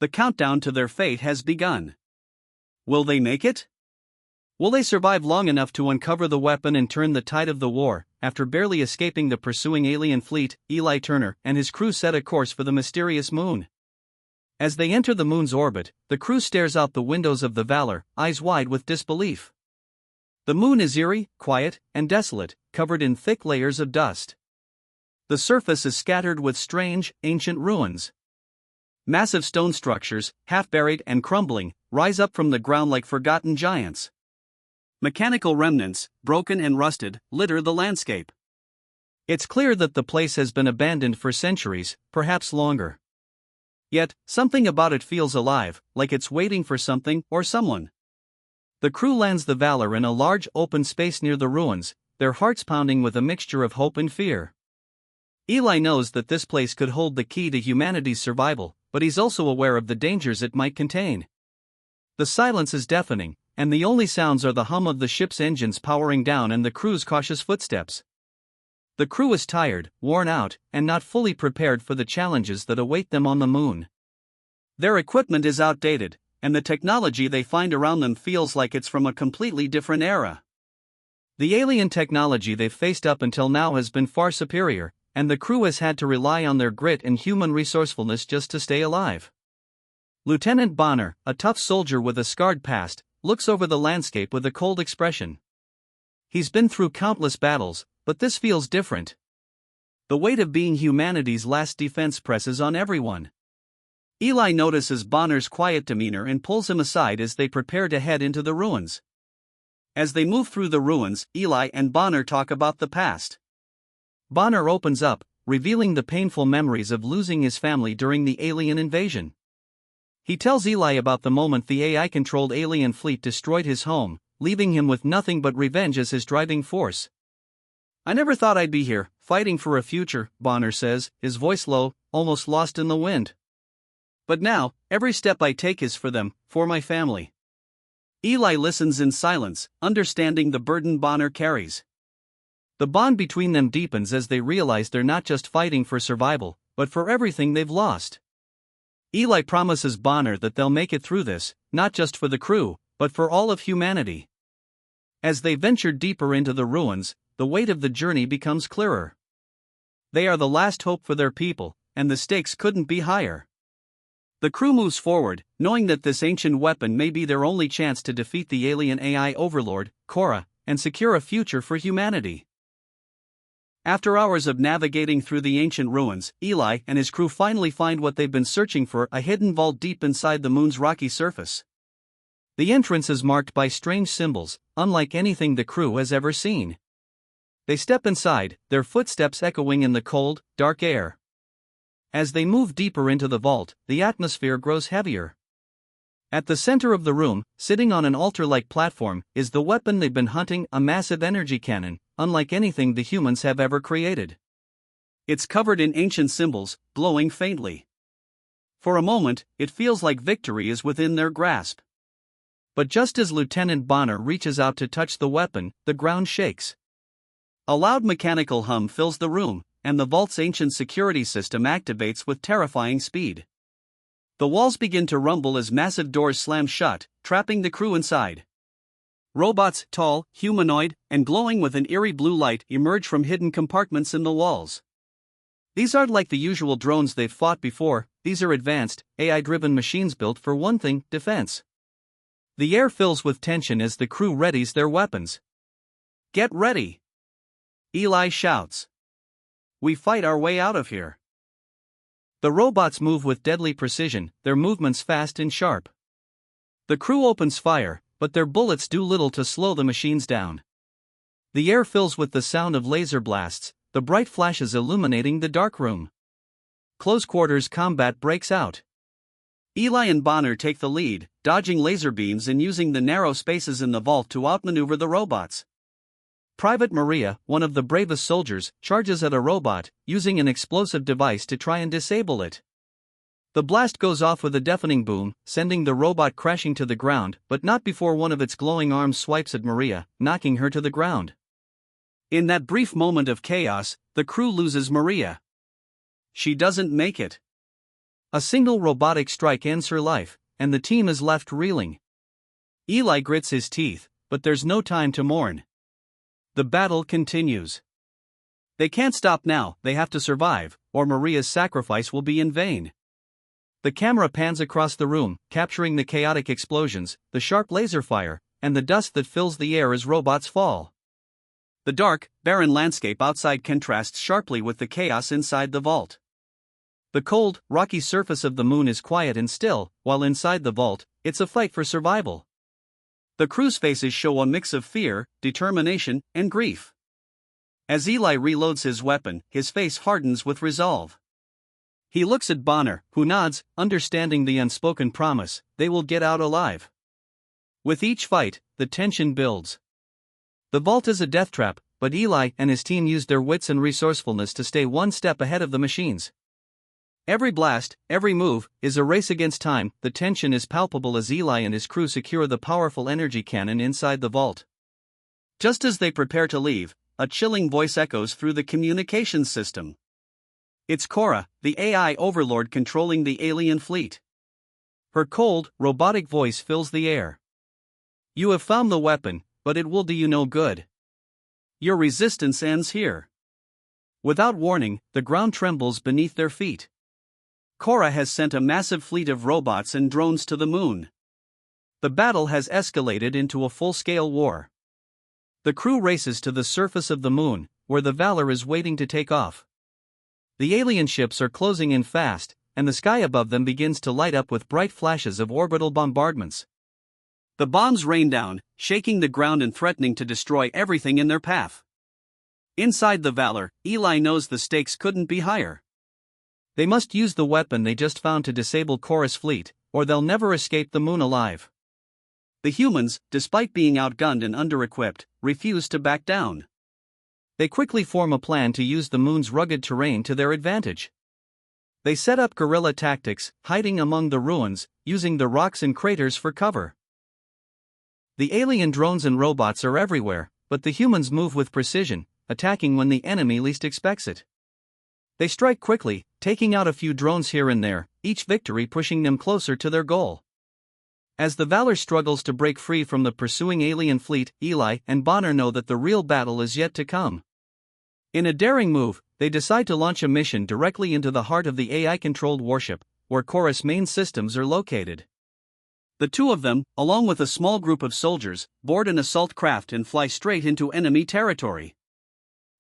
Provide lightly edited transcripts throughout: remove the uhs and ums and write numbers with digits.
The countdown to their fate has begun. Will they make it? Will they survive long enough to uncover the weapon and turn the tide of the war? After barely escaping the pursuing alien fleet, Eli Turner and his crew set a course for the mysterious moon. As they enter the moon's orbit, the crew stares out the windows of the Valor, eyes wide with disbelief. The moon is eerie, quiet, and desolate, covered in thick layers of dust. The surface is scattered with strange, ancient ruins. Massive stone structures, half buried and crumbling, rise up from the ground like forgotten giants. Mechanical remnants, broken and rusted, litter the landscape. It's clear that the place has been abandoned for centuries, perhaps longer. Yet, something about it feels alive, like it's waiting for something or someone. The crew lands the Valor in a large open space near the ruins, their hearts pounding with a mixture of hope and fear. Eli knows that this place could hold the key to humanity's survival, but he's also aware of the dangers it might contain. The silence is deafening, and the only sounds are the hum of the ship's engines powering down and the crew's cautious footsteps. The crew is tired, worn out, and not fully prepared for the challenges that await them on the moon. Their equipment is outdated, and the technology they find around them feels like it's from a completely different era. The alien technology they've faced up until now has been far superior, and the crew has had to rely on their grit and human resourcefulness just to stay alive. Lieutenant Bonner, a tough soldier with a scarred past, looks over the landscape with a cold expression. He's been through countless battles, but this feels different. The weight of being humanity's last defense presses on everyone. Eli notices Bonner's quiet demeanor and pulls him aside as they prepare to head into the ruins. As they move through the ruins, Eli and Bonner talk about the past. Bonner opens up, revealing the painful memories of losing his family during the alien invasion. He tells Eli about the moment the AI-controlled alien fleet destroyed his home, leaving him with nothing but revenge as his driving force. "I never thought I'd be here, fighting for a future," Bonner says, his voice low, almost lost in the wind. "But now, every step I take is for them, for my family." Eli listens in silence, understanding the burden Bonner carries. The bond between them deepens as they realize they're not just fighting for survival, but for everything they've lost. Eli promises Bonner that they'll make it through this, not just for the crew, but for all of humanity. As they venture deeper into the ruins, the weight of the journey becomes clearer. They are the last hope for their people, and the stakes couldn't be higher. The crew moves forward, knowing that this ancient weapon may be their only chance to defeat the alien AI overlord, Cora, and secure a future for humanity. After hours of navigating through the ancient ruins, Eli and his crew finally find what they've been searching for, a hidden vault deep inside the moon's rocky surface. The entrance is marked by strange symbols, unlike anything the crew has ever seen. They step inside, their footsteps echoing in the cold, dark air. As they move deeper into the vault, the atmosphere grows heavier. At the center of the room, sitting on an altar-like platform, is the weapon they've been hunting, a massive energy cannon, unlike anything the humans have ever created. It's covered in ancient symbols, glowing faintly. For a moment, it feels like victory is within their grasp. But just as Lieutenant Bonner reaches out to touch the weapon, the ground shakes. A loud mechanical hum fills the room, and the vault's ancient security system activates with terrifying speed. The walls begin to rumble as massive doors slam shut, trapping the crew inside. Robots, tall, humanoid, and glowing with an eerie blue light, emerge from hidden compartments in the walls. These aren't like the usual drones they've fought before, these are advanced, AI-driven machines built for one thing: defense. The air fills with tension as the crew readies their weapons. "Get ready!" Eli shouts. "We fight our way out of here." The robots move with deadly precision, their movements fast and sharp. The crew opens fire, but their bullets do little to slow the machines down. The air fills with the sound of laser blasts, the bright flashes illuminating the dark room. Close quarters combat breaks out. Eli and Bonner take the lead, dodging laser beams and using the narrow spaces in the vault to outmaneuver the robots. Private Maria, one of the bravest soldiers, charges at a robot, using an explosive device to try and disable it. The blast goes off with a deafening boom, sending the robot crashing to the ground, but not before one of its glowing arms swipes at Maria, knocking her to the ground. In that brief moment of chaos, the crew loses Maria. She doesn't make it. A single robotic strike ends her life, and the team is left reeling. Eli grits his teeth, but there's no time to mourn. The battle continues. They can't stop now, they have to survive, or Maria's sacrifice will be in vain. The camera pans across the room, capturing the chaotic explosions, the sharp laser fire, and the dust that fills the air as robots fall. The dark, barren landscape outside contrasts sharply with the chaos inside the vault. The cold, rocky surface of the moon is quiet and still, while inside the vault, it's a fight for survival. The crew's faces show a mix of fear, determination, and grief. As Eli reloads his weapon, his face hardens with resolve. He looks at Bonner, who nods, understanding the unspoken promise, they will get out alive. With each fight, the tension builds. The vault is a death trap, but Eli and his team use their wits and resourcefulness to stay one step ahead of the machines. Every blast, every move, is a race against time. The tension is palpable as Eli and his crew secure the powerful energy cannon inside the vault. Just as they prepare to leave, a chilling voice echoes through the communications system. It's Cora, the AI overlord controlling the alien fleet. Her cold, robotic voice fills the air. You have found the weapon, but it will do you no good. Your resistance ends here. Without warning, the ground trembles beneath their feet. Cora has sent a massive fleet of robots and drones to the moon. The battle has escalated into a full-scale war. The crew races to the surface of the moon, where the Valor is waiting to take off. The alien ships are closing in fast, and the sky above them begins to light up with bright flashes of orbital bombardments. The bombs rain down, shaking the ground and threatening to destroy everything in their path. Inside the Valor, Eli knows the stakes couldn't be higher. They must use the weapon they just found to disable Cora's fleet, or they'll never escape the moon alive. The humans, despite being outgunned and under-equipped, refuse to back down. They quickly form a plan to use the moon's rugged terrain to their advantage. They set up guerrilla tactics, hiding among the ruins, using the rocks and craters for cover. The alien drones and robots are everywhere, but the humans move with precision, attacking when the enemy least expects it. They strike quickly, taking out a few drones here and there, each victory pushing them closer to their goal. As the Valor struggles to break free from the pursuing alien fleet, Eli and Bonner know that the real battle is yet to come. In a daring move, they decide to launch a mission directly into the heart of the AI-controlled warship, where Cora's main systems are located. The two of them, along with a small group of soldiers, board an assault craft and fly straight into enemy territory.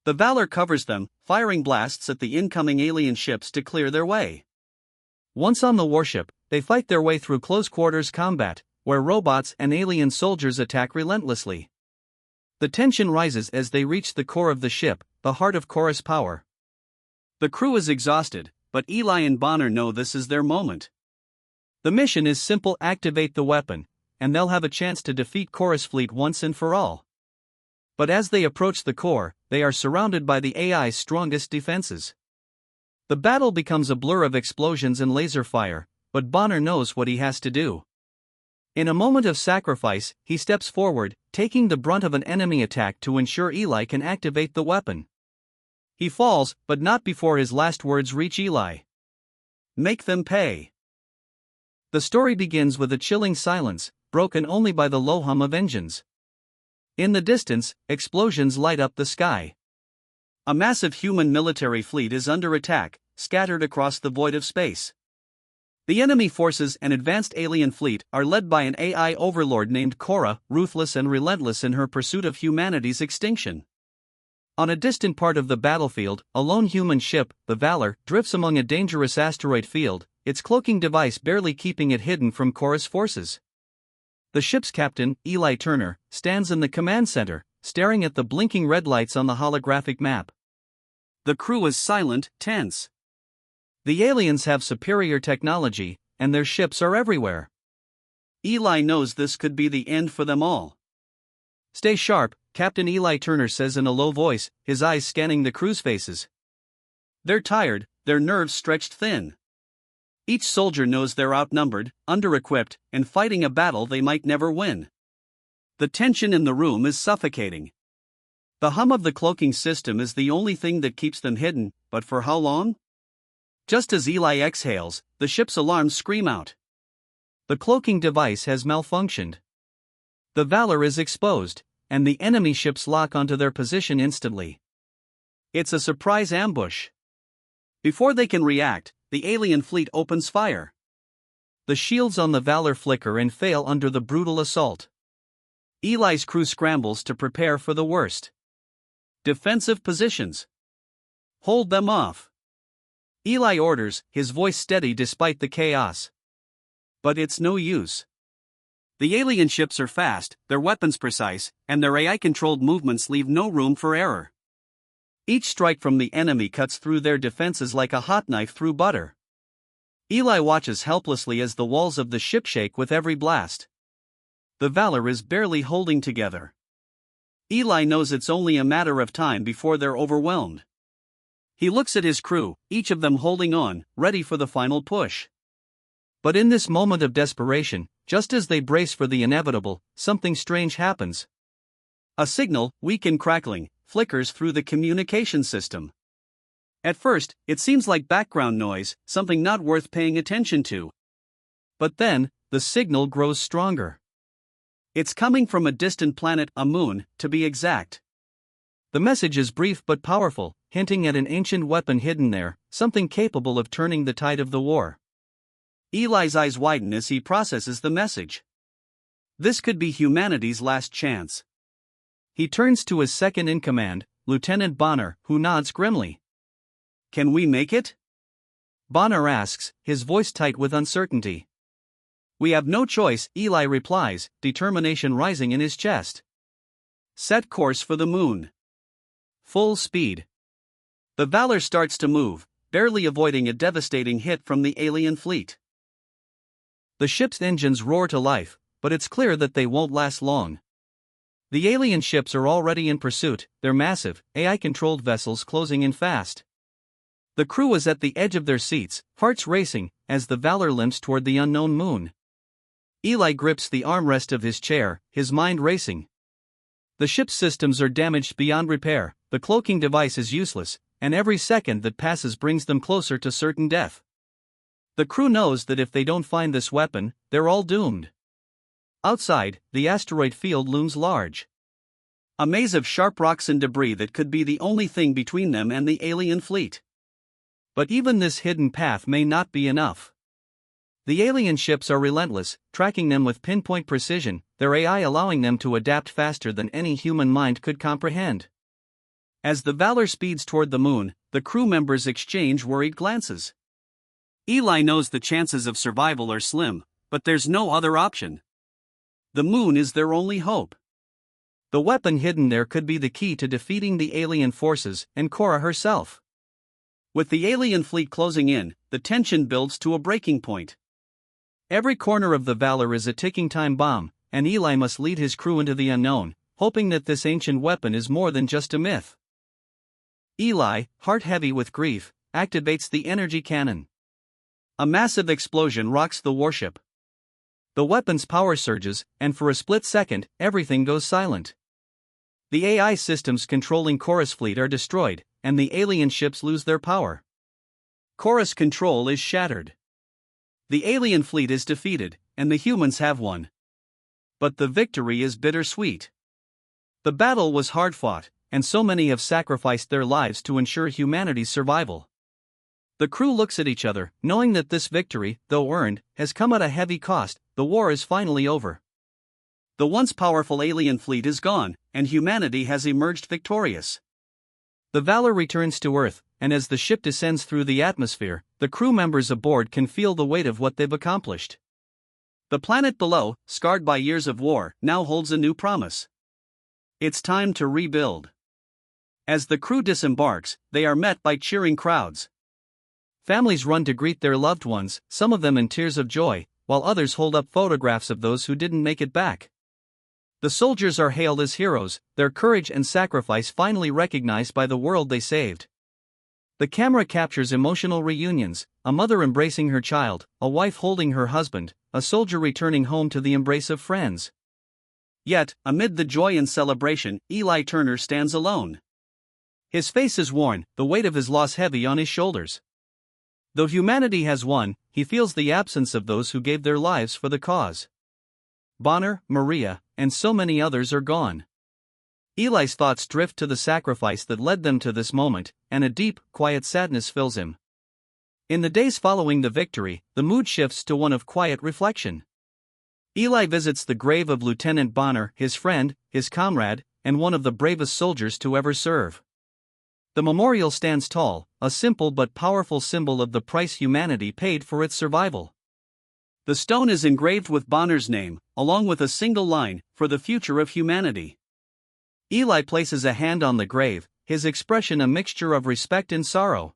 The Valor covers them, firing blasts at the incoming alien ships to clear their way. Once on the warship, they fight their way through close-quarters combat, where robots and alien soldiers attack relentlessly. The tension rises as they reach the core of the ship, the heart of Cora's power. The crew is exhausted, but Eli and Bonner know this is their moment. The mission is simple: activate the weapon, and they'll have a chance to defeat Cora's fleet once and for all. But as they approach the core, they are surrounded by the AI's strongest defenses. The battle becomes a blur of explosions and laser fire, but Bonner knows what he has to do. In a moment of sacrifice, he steps forward, taking the brunt of an enemy attack to ensure Eli can activate the weapon. He falls, but not before his last words reach Eli. Make them pay. The story begins with a chilling silence, broken only by the low hum of engines. In the distance, explosions light up the sky. A massive human military fleet is under attack, scattered across the void of space. The enemy forces, an advanced alien fleet, are led by an AI overlord named Cora, ruthless and relentless in her pursuit of humanity's extinction. On a distant part of the battlefield, a lone human ship, the Valor, drifts among a dangerous asteroid field, its cloaking device barely keeping it hidden from Cora's forces. The ship's captain, Eli Turner, stands in the command center, staring at the blinking red lights on the holographic map. The crew is silent, tense. The aliens have superior technology, and their ships are everywhere. Eli knows this could be the end for them all. Stay sharp, Captain Eli Turner says in a low voice, his eyes scanning the crew's faces. They're tired, their nerves stretched thin. Each soldier knows they're outnumbered, under-equipped, and fighting a battle they might never win. The tension in the room is suffocating. The hum of the cloaking system is the only thing that keeps them hidden, but for how long? Just as Eli exhales, the ship's alarms scream out. The cloaking device has malfunctioned. The Valor is exposed, and the enemy ships lock onto their position instantly. It's a surprise ambush. Before they can react, the alien fleet opens fire. The shields on the Valor flicker and fail under the brutal assault. Eli's crew scrambles to prepare for the worst. Defensive positions. Hold them off. Eli orders, his voice steady despite the chaos. But it's no use. The alien ships are fast, their weapons precise, and their AI-controlled movements leave no room for error. Each strike from the enemy cuts through their defenses like a hot knife through butter. Eli watches helplessly as the walls of the ship shake with every blast. The Valor is barely holding together. Eli knows it's only a matter of time before they're overwhelmed. He looks at his crew, each of them holding on, ready for the final push. But in this moment of desperation, just as they brace for the inevitable, something strange happens. A signal, weak and crackling, flickers through the communication system. At first, it seems like background noise, something not worth paying attention to. But then, the signal grows stronger. It's coming from a distant planet, a moon, to be exact. The message is brief but powerful, hinting at an ancient weapon hidden there, something capable of turning the tide of the war. Eli's eyes widen as he processes the message. This could be humanity's last chance. He turns to his second-in-command, Lieutenant Bonner, who nods grimly. Can we make it? Bonner asks, his voice tight with uncertainty. We have no choice, Eli replies, determination rising in his chest. Set course for the moon. Full speed. The Valor starts to move, barely avoiding a devastating hit from the alien fleet. The ship's engines roar to life, but it's clear that they won't last long. The alien ships are already in pursuit, their massive, AI-controlled vessels closing in fast. The crew is at the edge of their seats, hearts racing, as the Valor limps toward the unknown moon. Eli grips the armrest of his chair, his mind racing. The ship's systems are damaged beyond repair, the cloaking device is useless, and every second that passes brings them closer to certain death. The crew knows that if they don't find this weapon, they're all doomed. Outside, the asteroid field looms large. A maze of sharp rocks and debris that could be the only thing between them and the alien fleet. But even this hidden path may not be enough. The alien ships are relentless, tracking them with pinpoint precision, their AI allowing them to adapt faster than any human mind could comprehend. As the Valor speeds toward the moon, the crew members exchange worried glances. Eli knows the chances of survival are slim, but there's no other option. The moon is their only hope. The weapon hidden there could be the key to defeating the alien forces and Cora herself. With the alien fleet closing in, the tension builds to a breaking point. Every corner of the Valor is a ticking time bomb, and Eli must lead his crew into the unknown, hoping that this ancient weapon is more than just a myth. Eli, heart heavy with grief, activates the energy cannon. A massive explosion rocks the warship. The weapon's power surges, and for a split second, everything goes silent. The AI systems controlling Cora's fleet are destroyed, and the alien ships lose their power. Cora's control is shattered. The alien fleet is defeated, and the humans have won. But the victory is bittersweet. The battle was hard fought, and so many have sacrificed their lives to ensure humanity's survival. The crew looks at each other, knowing that this victory, though earned, has come at a heavy cost. The war is finally over. The once powerful alien fleet is gone, and humanity has emerged victorious. The Valor returns to Earth, and as the ship descends through the atmosphere, the crew members aboard can feel the weight of what they've accomplished. The planet below, scarred by years of war, now holds a new promise. It's time to rebuild. As the crew disembarks, they are met by cheering crowds. Families run to greet their loved ones, some of them in tears of joy, while others hold up photographs of those who didn't make it back. The soldiers are hailed as heroes, their courage and sacrifice finally recognized by the world they saved. The camera captures emotional reunions, a mother embracing her child, a wife holding her husband, a soldier returning home to the embrace of friends. Yet, amid the joy and celebration, Eli Turner stands alone. His face is worn, the weight of his loss heavy on his shoulders. Though humanity has won, he feels the absence of those who gave their lives for the cause. Bonner, Maria, and so many others are gone. Eli's thoughts drift to the sacrifice that led them to this moment, and a deep, quiet sadness fills him. In the days following the victory, the mood shifts to one of quiet reflection. Eli visits the grave of Lieutenant Bonner, his friend, his comrade, and one of the bravest soldiers to ever serve. The memorial stands tall, a simple but powerful symbol of the price humanity paid for its survival. The stone is engraved with Bonner's name, along with a single line, "For the future of humanity." Eli places a hand on the grave, his expression a mixture of respect and sorrow.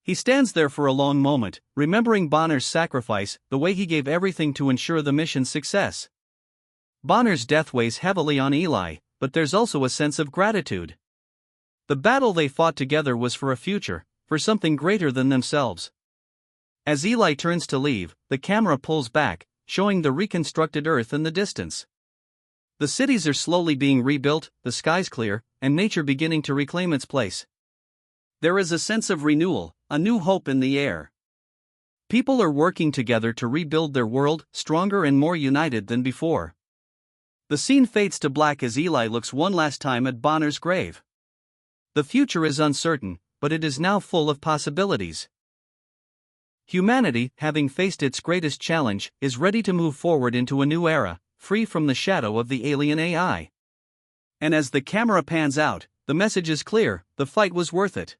He stands there for a long moment, remembering Bonner's sacrifice, the way he gave everything to ensure the mission's success. Bonner's death weighs heavily on Eli, but there's also a sense of gratitude. The battle they fought together was for a future, for something greater than themselves. As Eli turns to leave, the camera pulls back, showing the reconstructed Earth in the distance. The cities are slowly being rebuilt, the skies clear, and nature beginning to reclaim its place. There is a sense of renewal, a new hope in the air. People are working together to rebuild their world, stronger and more united than before. The scene fades to black as Eli looks one last time at Bonner's grave. The future is uncertain, but it is now full of possibilities. Humanity, having faced its greatest challenge, is ready to move forward into a new era, free from the shadow of the alien AI. And as the camera pans out, the message is clear: the fight was worth it.